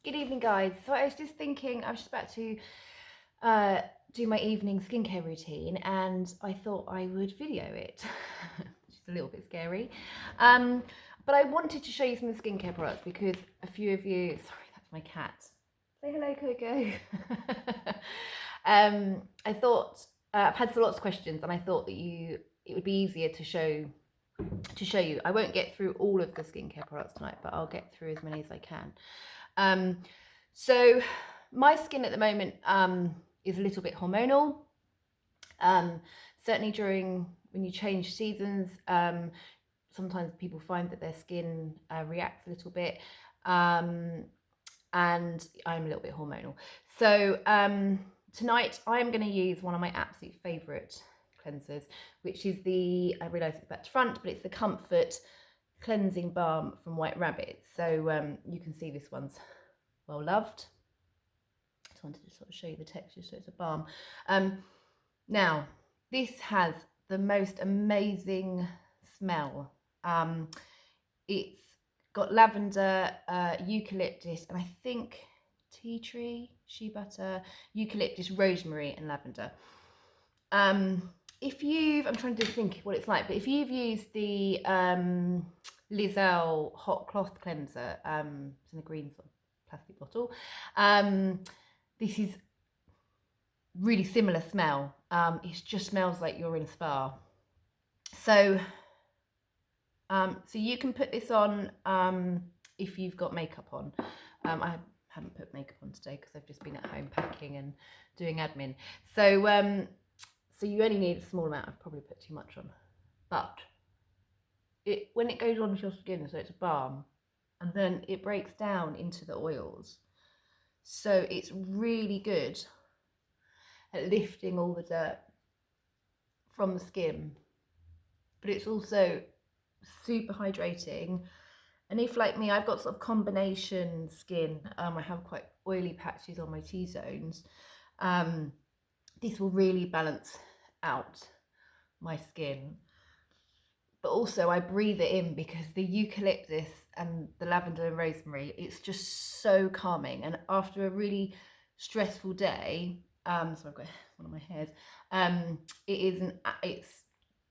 Good evening, guys. So I was just thinking, I was just about to do my evening skincare routine, and I thought I would video it, which is a little bit scary. But I wanted to show you some of the skincare products because a few of you, sorry, that's my cat. Say hello, Coco. I thought I've had lots of questions, and I thought that it would be easier to show you. I won't get through all of the skincare products tonight, but I'll get through as many as I can. So my skin at the moment is a little bit hormonal. Certainly when you change seasons, sometimes people find that their skin reacts a little bit, and I'm a little bit hormonal. So tonight I'm going to use one of my absolute favourite cleansers, which is I realise it's back to front, but it's the Comfort Cleansing Balm from White Rabbit. So you can see this one's well loved. Just wanted to sort of show you the texture, so it's a balm. Now, this has the most amazing smell. It's got lavender, eucalyptus, and I think tea tree, shea butter, eucalyptus, rosemary, and lavender. I'm trying to think what it's like, but if you've used the Lizelle hot cloth cleanser, it's in a green sort of plastic bottle. This is really similar smell. It just smells like you're in a spa. So you can put this on if you've got makeup on. I haven't put makeup on today because I've just been at home packing and doing admin. So you only need a small amount. I've probably put too much on, but when it goes onto your skin, so it's a balm, and then it breaks down into the oils. So it's really good at lifting all the dirt from the skin, but it's also super hydrating. And if, like me, I've got sort of combination skin, I have quite oily patches on my T-zones, this will really balance out my skin. But also I breathe it in because the eucalyptus and the lavender and rosemary, it's just so calming. And after a really stressful day, so I've got one of my hairs, it's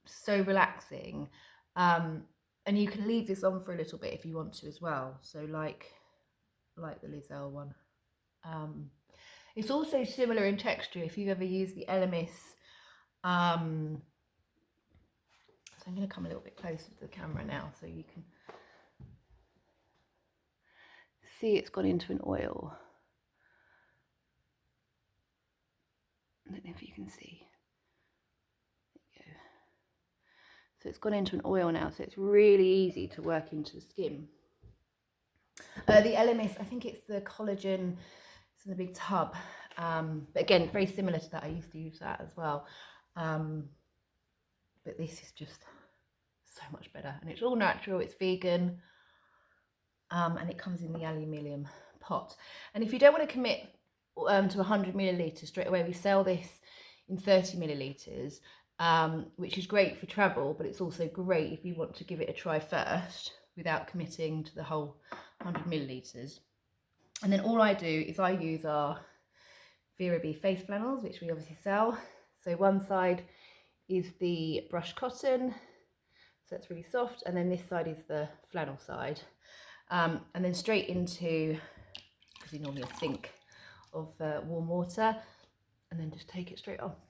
so relaxing. And you can leave this on for a little bit if you want to as well. So like the Lizelle one. It's also similar in texture if you've ever used the Elemis. So I'm going to come a little bit closer to the camera now so you can see it's gone into an oil. I don't know if you can see. There you go. So it's gone into an oil now, so it's really easy to work into the skin. The Elemis, I think it's the collagen. It's in a big tub. But again, very similar to that. I used to use that as well. But this is just so much better. And it's all natural, it's vegan. And it comes in the aluminium pot. And if you don't want to commit to 100 millilitres straight away, we sell this in 30 millilitres, which is great for travel, but it's also great if you want to give it a try first without committing to the whole 100 millilitres. And then all I do is I use our Vera-Bee face flannels, which we obviously sell. So one side is the brushed cotton, so it's really soft, and then this side is the flannel side. And then straight into, because you normally a sink of warm water, and then just take it straight off.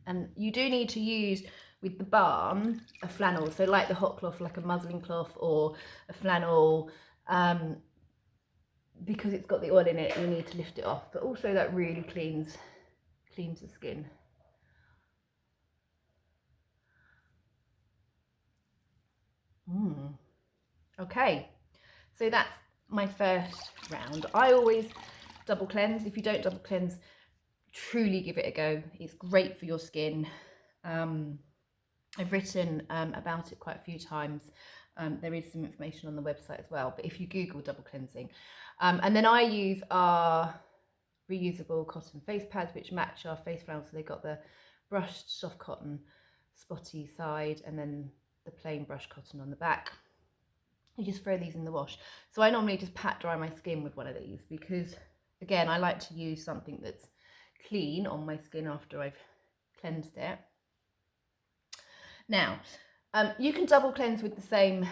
And you do need to use, with the balm, a flannel, so like the hot cloth, like a muslin cloth or a flannel, because it's got the oil in it, you need to lift it off, but also that really cleans the skin. Okay, so that's my first round. I always double cleanse. If you don't double cleanse, truly give it a go. It's great for your skin. I've written about it quite a few times. There is some information on the website as well, but if you Google double cleansing. And then I use our reusable cotton face pads, which match our face flannel. So they've got the brushed soft cotton spotty side, and then the plain brush cotton on the back. You just throw these in the wash. So I normally just pat dry my skin with one of these because, again, I like to use something that's clean on my skin after I've cleansed it. Now, you can double cleanse with the same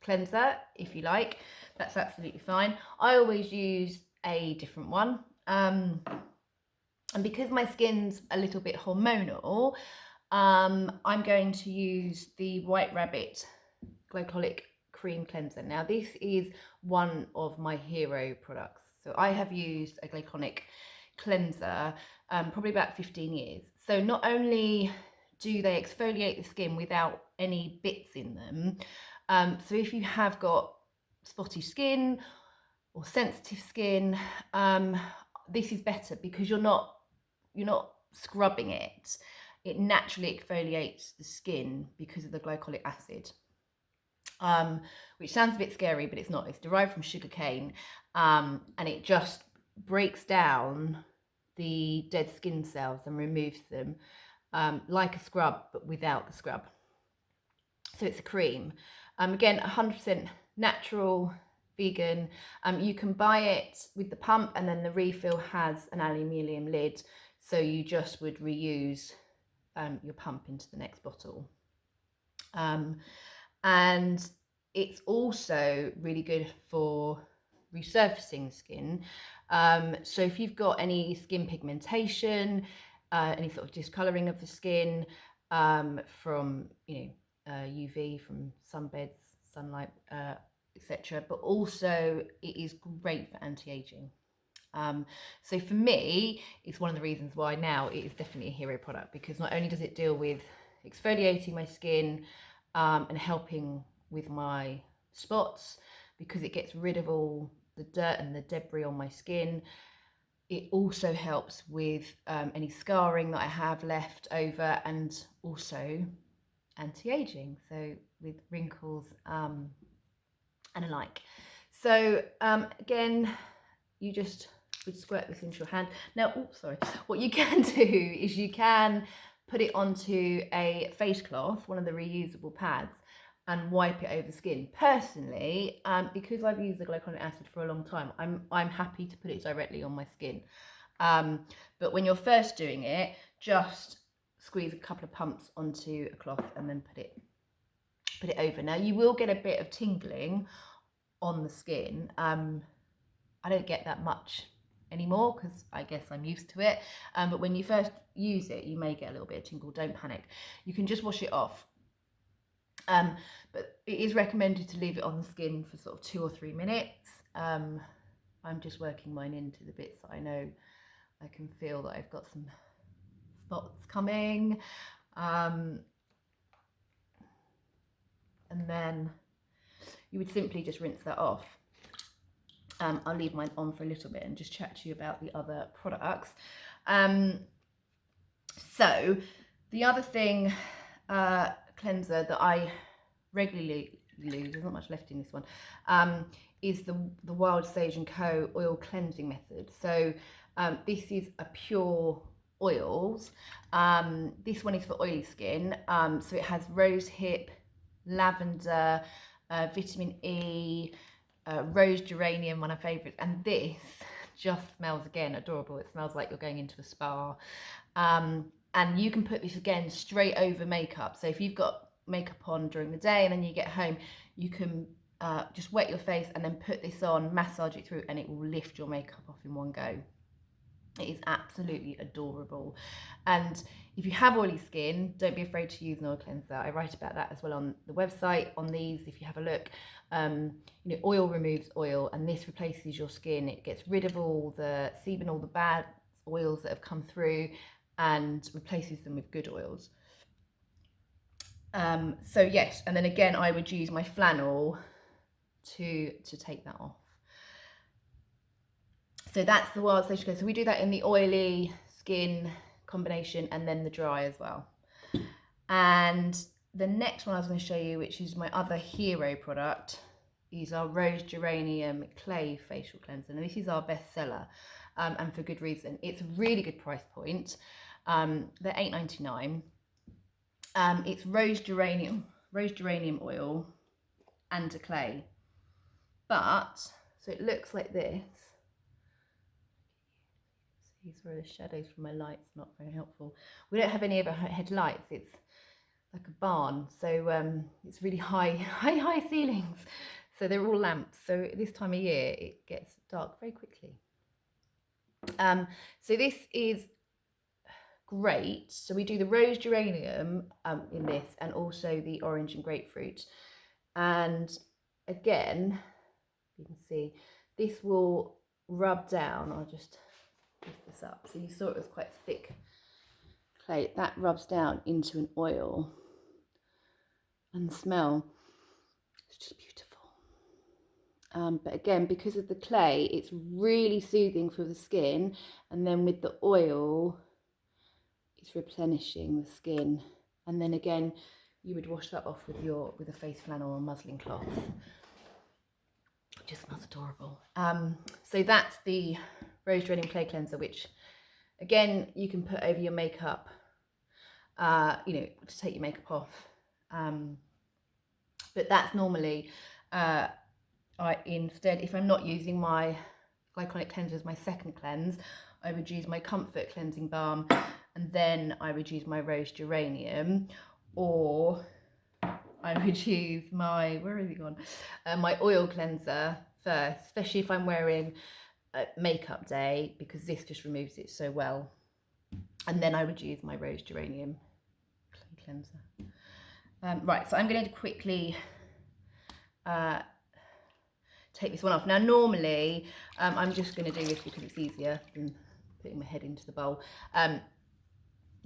cleanser if you like. That's absolutely fine. I always use a different one. And because my skin's a little bit hormonal, I'm going to use the White Rabbit Glycolic Cream Cleanser. Now, this is one of my hero products. So I have used a glycolic cleanser probably about 15 years. So not only do they exfoliate the skin without any bits in them, so if you have got spotty skin or sensitive skin, this is better because you're not scrubbing it. It naturally exfoliates the skin because of the glycolic acid, which sounds a bit scary, but it's not. It's derived from sugarcane, and it just breaks down the dead skin cells and removes them like a scrub, but without the scrub. So it's a cream. Again, 100% natural, vegan. You can buy it with the pump, and then the refill has an aluminium lid, so you just would reuse your pump into the next bottle. And it's also really good for resurfacing skin. So if you've got any skin pigmentation, any sort of discoloring of the skin from UV, from sunbeds, sunlight, etc. But also it is great for anti-aging. So for me, it's one of the reasons why now it is definitely a hero product, because not only does it deal with exfoliating my skin and helping with my spots, because it gets rid of all the dirt and the debris on my skin. It also helps with any scarring that I have left over, and also anti-aging, so with wrinkles and alike. So again, you just would squirt this into your hand. Now, what you can do is you can put it onto a face cloth, one of the reusable pads, and wipe it over the skin. Personally, because I've used the glycolic acid for a long time, I'm happy to put it directly on my skin. But when you're first doing it, just squeeze a couple of pumps onto a cloth and then put it over. Now, you will get a bit of tingling on the skin. I don't get that much anymore because I guess I'm used to it. But when you first use it, you may get a little bit of tingle. Don't panic. You can just wash it off. But it is recommended to leave it on the skin for sort of 2 or 3 minutes. I'm just working mine into the bits that I know I can feel that I've got some spots coming. And then you would simply just rinse that off. I'll leave mine on for a little bit and just chat to you about the other products. So the other thing, cleanser that I regularly use, there's not much left in this one, is the Wild Sage & Co. oil cleansing method. So this is a pure oils. This one is for oily skin. So it has rose hip, lavender, vitamin E, rose geranium, one of my favourites, and this just smells, again, adorable. It smells like you're going into a spa. And you can put this, again, straight over makeup. So if you've got makeup on during the day and then you get home, you can just wet your face and then put this on, massage it through, and it will lift your makeup off in one go. It is absolutely adorable. And if you have oily skin, don't be afraid to use an oil cleanser. I write about that as well on the website, on these, if you have a look. Oil removes oil, and this replaces your skin. It gets rid of all the sebum, all the bad oils that have come through, and replaces them with good oils. So yes, and then again, I would use my flannel to take that off. So that's the Wild Sage & Co. So we do that in the oily skin combination and then the dry as well. And the next one I was going to show you, which is my other hero product, is our Rose Geranium Clay Facial Cleanser. Now this is our bestseller, and for good reason. It's a really good price point. They're $8.99. It's rose geranium. rose geranium oil and a clay. But, so it looks like this. These are the shadows from my lights, not very helpful. We don't have any overhead lights. It's like a barn, so it's really high ceilings. So they're all lamps. So this time of year, it gets dark very quickly. So this is great. So we do the rose geranium in this, and also the orange and grapefruit. And again, you can see this will rub down. I'll just lift this up. So you saw it was quite thick clay. That rubs down into an oil, and the smell, it's just beautiful. But again, because of the clay, it's really soothing for the skin, and then with the oil, it's replenishing the skin. And then again, you would wash that off with a face flannel or muslin cloth. It just smells adorable. So that's the rose geranium clay cleanser, which again you can put over your makeup, to take your makeup off. But that's normally instead, if I'm not using my glycolic cleanser as my second cleanse, I would use my Comfort cleansing balm, and then I would use my rose geranium, or I would use my, where has it gone? My oil cleanser first, especially if I'm wearing a makeup day, because this just removes it so well. And then I would use my rose geranium clay cleanser. Right, so I'm going to quickly take this one off. Now normally I'm just going to do this because it's easier than putting my head into the bowl.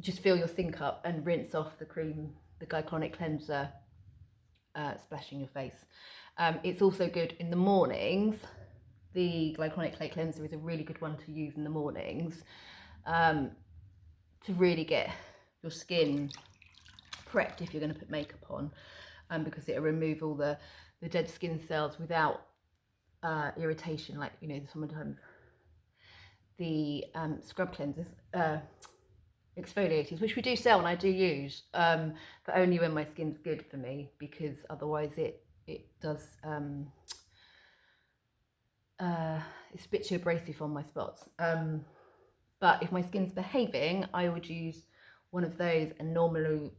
Just fill your sink up and rinse off the cream, the glycolic cleanser, splashing your face. It's also good in the mornings. The glycolic clay cleanser is a really good one to use in the mornings, to really get your skin prepped if you're going to put makeup on, because it'll remove all the dead skin cells without irritation, like sometimes the scrub cleansers, exfoliators, which we do sell and I do use, but only when my skin's good for me, because otherwise it does it's a bit too abrasive on my spots. But if my skin's behaving, I would use one of those, and normally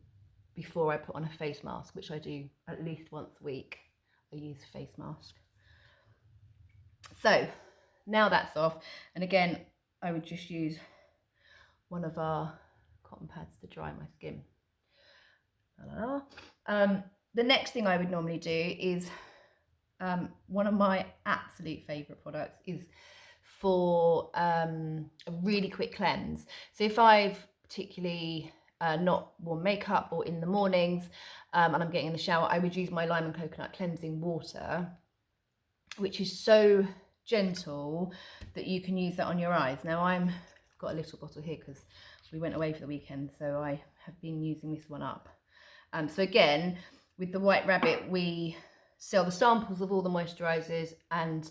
before I put on a face mask, which I do at least once a week, I use a face mask. So now that's off, and again I would just use one of our cotton pads to dry my skin. The next thing I would normally do is, one of my absolute favourite products is for a really quick cleanse. So if I've particularly not worn makeup, or in the mornings, and I'm getting in the shower, I would use my lime and coconut cleansing water, which is so gentle that you can use that on your eyes. Now I've got a little bottle here because we went away for the weekend, so I have been using this one up. So again, with the White Rabbit, we sell the samples of all the moisturisers and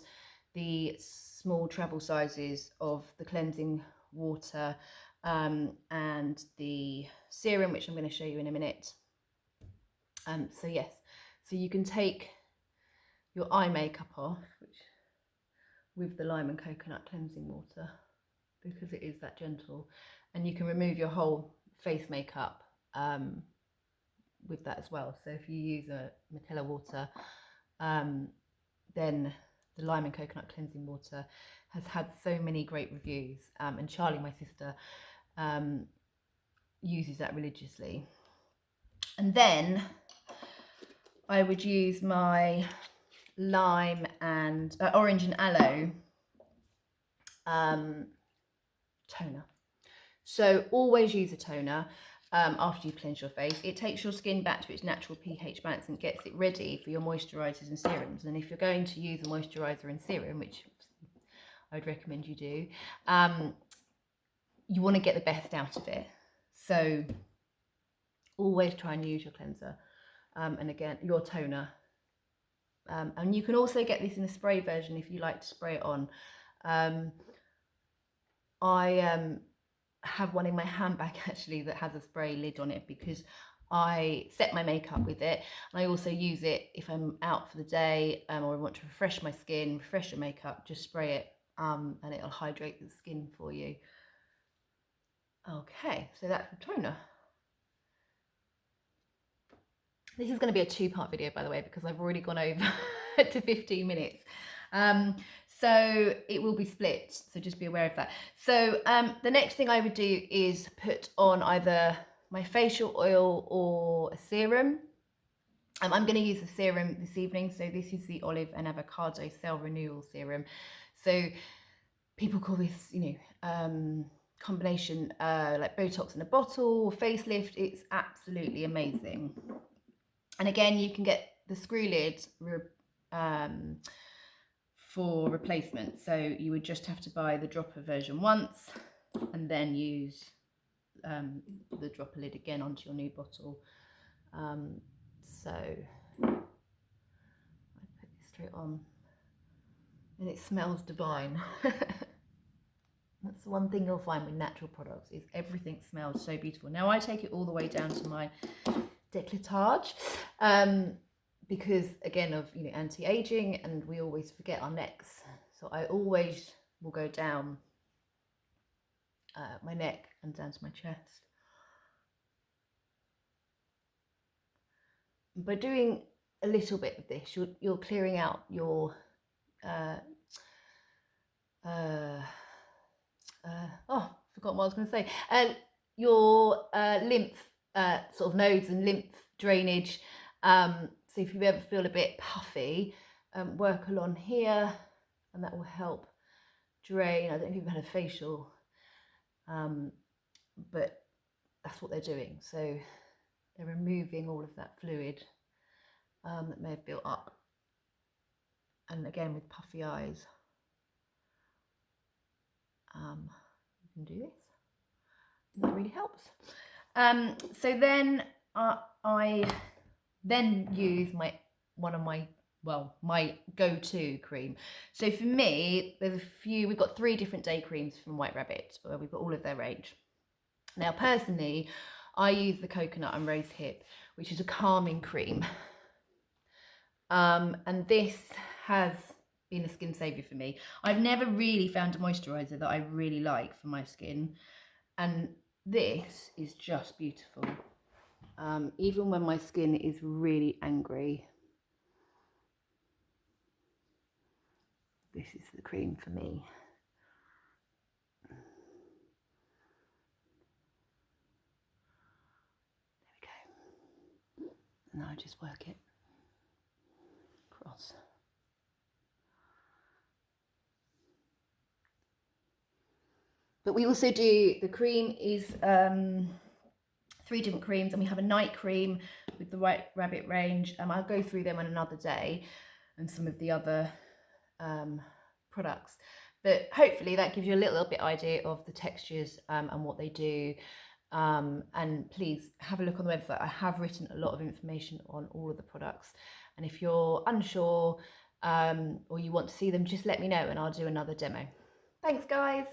the small travel sizes of the cleansing water, and the serum, which I'm going to show you in a minute. So yes, so you can take your eye makeup off, with the lime and coconut cleansing water, because it is that gentle, and you can remove your whole face makeup with that as well. So if you use a micellar water, then the lime and coconut cleansing water has had so many great reviews, and Charlie, my sister, uses that religiously. And then I would use my lime and orange and aloe toner. So always use a toner after you've cleansed your face. It takes your skin back to its natural pH balance and gets it ready for your moisturisers and serums. And if you're going to use a moisturiser and serum, which I would recommend you do, you want to get the best out of it. So always try and use your cleanser, and again your toner. And you can also get this in a spray version if you like to spray it on. I have one in my handbag actually that has a spray lid on it, because I set my makeup with it, and I also use it if I'm out for the day or I want to refresh my skin, refresh your makeup, just spray it and it'll hydrate the skin for you. Okay, so that's the toner. This is going to be a two-part video, by the way, because I've already gone over to 15 minutes. So it will be split, so just be aware of that. So the next thing I would do is put on either my facial oil or a serum. I'm going to use the serum this evening. So this is the olive and avocado cell renewal serum. So people call this, combination like Botox in a bottle, facelift. It's absolutely amazing. And again, you can get the screw lid for replacement. So you would just have to buy the dropper version once and then use the dropper lid again onto your new bottle. So I put this straight on and it smells divine. That's the one thing you'll find with natural products, is everything smells so beautiful. Now I take it all the way down to my décolletage because again of anti-aging, and we always forget our necks, so I always will go down my neck and down to my chest. By doing a little bit of this, you're clearing out your forgot what I was going to say. Your lymph sort of nodes and lymph drainage. So if you ever feel a bit puffy, work along here, and that will help drain. I don't think you've had a facial, but that's what they're doing. So they're removing all of that fluid that may have built up. And again, with puffy eyes, you can do this. And that really helps. So then I then use my go-to cream. So for me, there's a few. We've got 3 different day creams from White Rabbit. We've got all of their range. Now, personally, I use the coconut and rose hip, which is a calming cream. And this has been a skin savior for me. I've never really found a moisturizer that I really like for my skin, and this is just beautiful. Even when my skin is really angry, this is the cream for me. There we go. And now I just work it across. But we also do, the cream is 3 different creams, and we have a night cream with the White Rabbit range. I'll go through them on another day, and some of the other products. But hopefully that gives you a little bit idea of the textures and what they do. And please have a look on the website. I have written a lot of information on all of the products. And if you're unsure or you want to see them, just let me know and I'll do another demo. Thanks, guys.